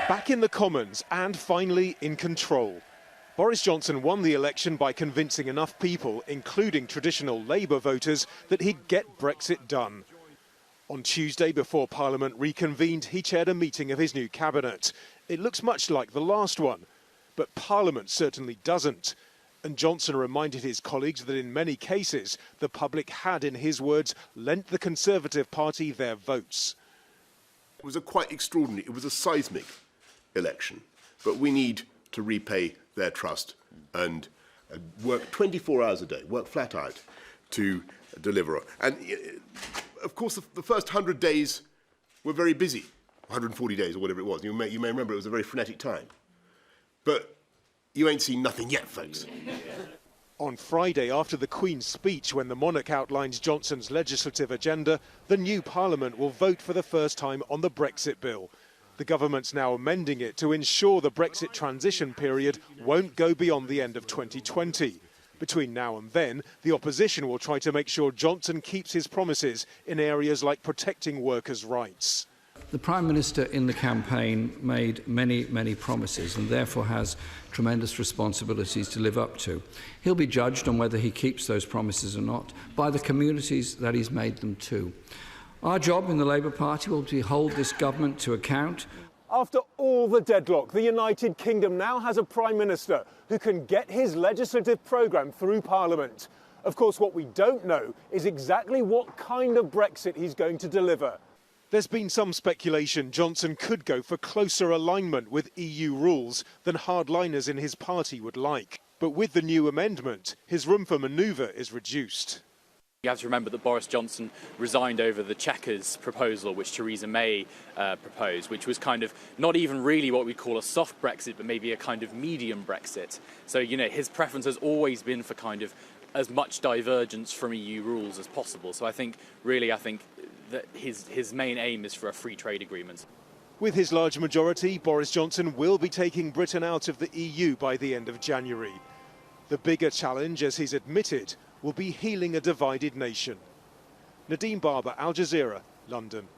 Back in the Commons and finally in control. Boris Johnson won the election by convincing enough people, including traditional Labour voters, that he'd get Brexit done. On Tuesday, before Parliament reconvened, he chaired a meeting of his new cabinet. It looks much like the last one, but Parliament certainly doesn't. And Johnson reminded his colleagues that in many cases, the public had, in his words, lent the Conservative Party their votes. It was a quite extraordinary, it was a seismic election, but we need to repay their trust and work 24 hours a day, work flat out to deliver. And of course, the first 100 days were very busy, 140 days or whatever it was. You may remember it was a very frenetic time. But you ain't seen nothing yet, folks. On Friday, after the Queen's speech, when the monarch outlines Johnson's legislative agenda, the new Parliament will vote for the first time on the Brexit bill. The government's now amending it to ensure the Brexit transition period won't go beyond the end of 2020. Between now and then, the opposition will try to make sure Johnson keeps his promises in areas like protecting workers' rights. The Prime Minister in the campaign made many promises and therefore has tremendous responsibilities to live up to. He'll be judged on whether he keeps those promises or not by the communities that he's made them to. Our job in the Labour Party will be to hold this government to account. After all the deadlock, the United Kingdom now has a Prime Minister who can get his legislative programme through Parliament. Of course, what we don't know is exactly what kind of Brexit he's going to deliver. There's been some speculation Johnson could go for closer alignment with EU rules than hardliners in his party would like. But with the new amendment, his room for manoeuvre is reduced. You have to remember that Boris Johnson resigned over the Chequers proposal, which Theresa May proposed, which was kind of not even really what we'd call a soft Brexit, but maybe a kind of medium Brexit. So, you know, his preference has always been for kind of as much divergence from EU rules as possible. So I think that his main aim is for a free trade agreement. With his large majority, Boris Johnson will be taking Britain out of the EU by the end of January. The bigger challenge, as he's admitted, will be healing a divided nation. Nadim, Aljazeera, London.